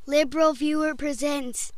Liberal Viewer presents.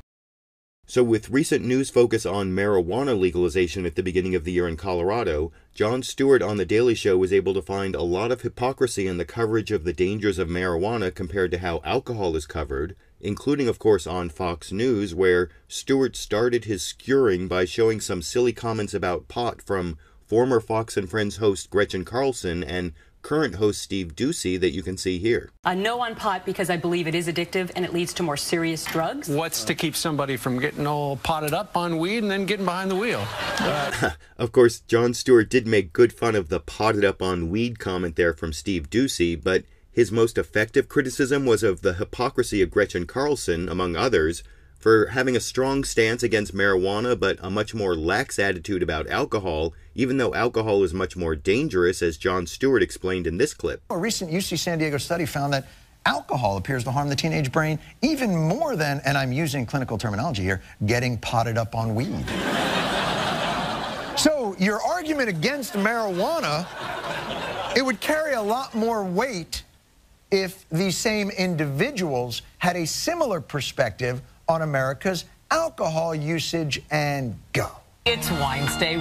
So with recent news focus on marijuana legalization at the beginning of the year in Colorado, Jon Stewart on The Daily Show was able to find a lot of hypocrisy in the coverage of the dangers of marijuana compared to how alcohol is covered, including of course on Fox News, where Stewart started his skewering by showing some silly comments about pot from former Fox and Friends host Gretchen Carlson and current host Steve Doocy that you can see here. No on pot because I believe it is addictive and it leads to more serious drugs. What's to keep somebody from getting all potted up on weed and then getting behind the wheel? Of course, Jon Stewart did make good fun of the potted up on weed comment there from Steve Doocy, but his most effective criticism was of the hypocrisy of Gretchen Carlson, among others, for having a strong stance against marijuana but a much more lax attitude about alcohol, even though alcohol is much more dangerous, as Jon Stewart explained in this clip. A recent UC San Diego study found that alcohol appears to harm the teenage brain even more than, and I'm using clinical terminology here, getting potted up on weed. So your argument against marijuana, it would carry a lot more weight if these same individuals had a similar perspective on America's alcohol usage and go. It's Wednesday,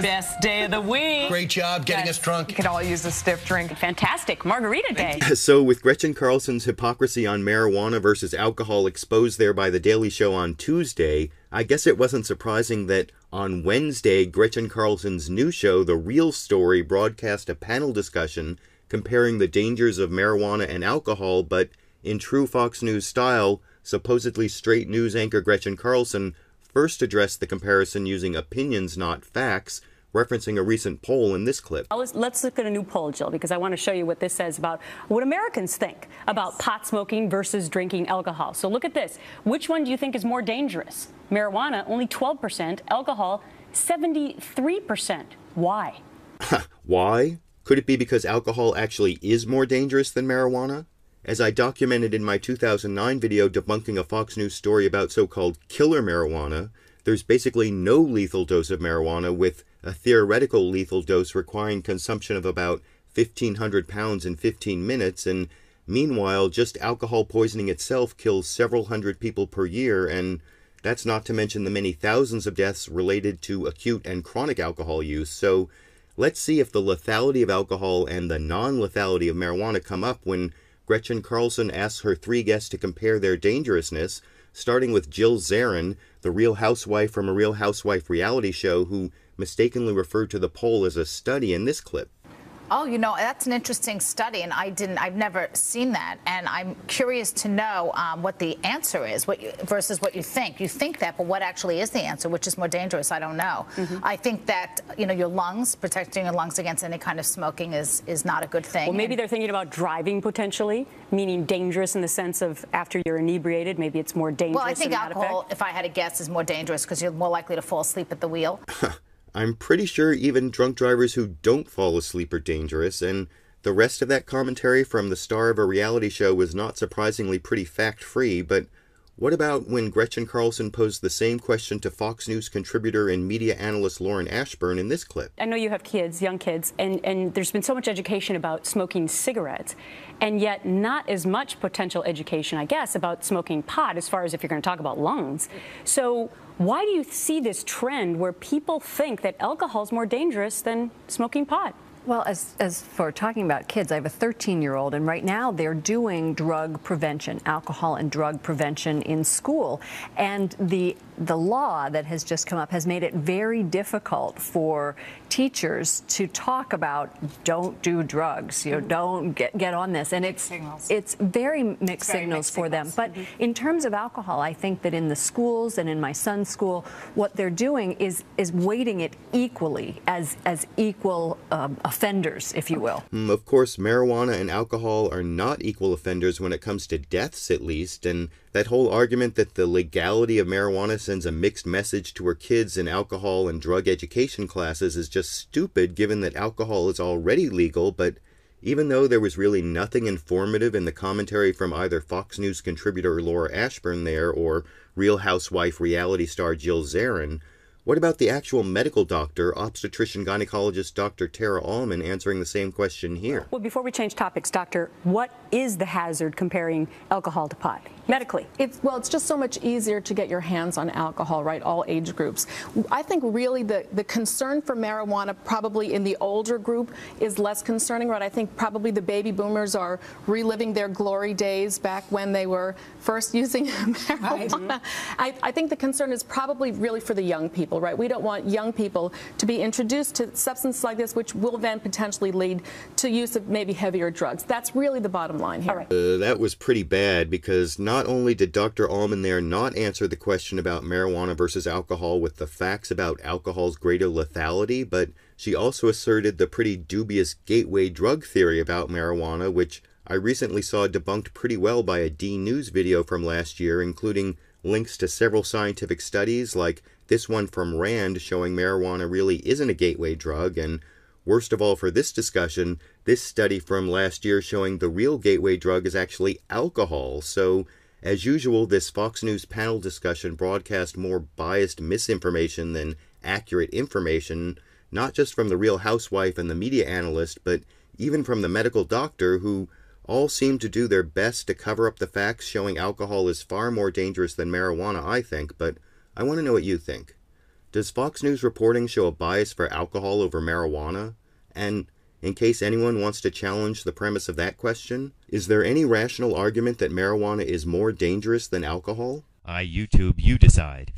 best day of the week. Great job getting us drunk. We could all use a stiff drink. Fantastic, margarita day. So with Gretchen Carlson's hypocrisy on marijuana versus alcohol exposed there by The Daily Show on Tuesday, I guess it wasn't surprising that on Wednesday, Gretchen Carlson's new show, The Real Story, broadcast a panel discussion comparing the dangers of marijuana and alcohol, but in true Fox News style, supposedly straight news anchor Gretchen Carlson first addressed the comparison using opinions, not facts, referencing a recent poll in this clip. Let's look at a new poll, Jill, because I want to show you what this says about what Americans think about pot smoking versus drinking alcohol. So look at this. Which one do you think is more dangerous? Marijuana, only 12%. Alcohol, 73%. Why? Why? Could it be because alcohol actually is more dangerous than marijuana? As I documented in my 2009 video debunking a Fox News story about so-called killer marijuana, there's basically no lethal dose of marijuana, with a theoretical lethal dose requiring consumption of about 1,500 pounds in 15 minutes, and meanwhile, just alcohol poisoning itself kills several hundred people per year, and that's not to mention the many thousands of deaths related to acute and chronic alcohol use. So let's see if the lethality of alcohol and the non-lethality of marijuana come up when Gretchen Carlson asks her three guests to compare their dangerousness, starting with Jill Zarin, the Real Housewife from a Real Housewife reality show, who mistakenly referred to the poll as a study in this clip. Oh, you know, that's an interesting study, and I've never seen that, and I'm curious to know what the answer is, versus what you think. You think that, but what actually is the answer, which is more dangerous, I don't know. I think that, you know, your lungs, protecting your lungs against any kind of smoking is not a good thing. Well, maybe they're thinking about driving potentially, meaning dangerous in the sense of after you're inebriated, maybe it's more dangerous. Well, I think alcohol, if I had to guess, is more dangerous because you're more likely to fall asleep at the wheel. I'm pretty sure even drunk drivers who don't fall asleep are dangerous, and the rest of that commentary from the star of a reality show was not surprisingly pretty fact-free. But what about when Gretchen Carlson posed the same question to Fox News contributor and media analyst Lauren Ashburn in this clip? I know you have kids, young kids, and there's been so much education about smoking cigarettes, and yet not as much potential education, I guess, about smoking pot, as far as if you're going to talk about lungs. So why do you see this trend where people think that alcohol is more dangerous than smoking pot? Well, as for talking about kids, I have a 13-year-old, and right now they're doing drug prevention, alcohol and drug prevention in school. And the law that has just come up has made it very difficult for teachers to talk about don't do drugs, you know, don't get on this. And it's very mixed signals for them. But in terms of alcohol, I think that in the schools and in my son's school, what they're doing is weighting it equally as equal offenders, if you will. Of course, marijuana and alcohol are not equal offenders when it comes to deaths, at least, and that whole argument that the legality of marijuana sends a mixed message to our kids in alcohol and drug education classes is just stupid, given that alcohol is already legal. But even though there was really nothing informative in the commentary from either Fox News contributor Laura Ashburn there or Real Housewife reality star Jill Zarin, What about the actual medical doctor, obstetrician gynecologist Dr. Tara Allman, answering the same question here? Well, before we change topics, doctor, what is the hazard comparing alcohol to pot, medically? It's just so much easier to get your hands on alcohol, right, all age groups. I think really the concern for marijuana probably in the older group is less concerning, right? I think probably the baby boomers are reliving their glory days back when they were first using marijuana. I think the concern is probably really for the young people, right? We don't want young people to be introduced to substances like this, which will then potentially lead to use of maybe heavier drugs. That's really the bottom line here. All right. That was pretty bad, because not only did Dr. Allman there not answer the question about marijuana versus alcohol with the facts about alcohol's greater lethality, but she also asserted the pretty dubious gateway drug theory about marijuana, which I recently saw debunked pretty well by a D News video from last year, including links to several scientific studies, like this one from Rand showing marijuana really isn't a gateway drug, and worst of all for this discussion, this study from last year showing the real gateway drug is actually alcohol. So, as usual, this Fox News panel discussion broadcast more biased misinformation than accurate information, not just from the Real Housewife and the media analyst, but even from the medical doctor, who all seem to do their best to cover up the facts showing alcohol is far more dangerous than marijuana, I think, but I want to know what you think. Does Fox News reporting show a bias for alcohol over marijuana? And in case anyone wants to challenge the premise of that question, is there any rational argument that marijuana is more dangerous than alcohol? YouTube, you decide.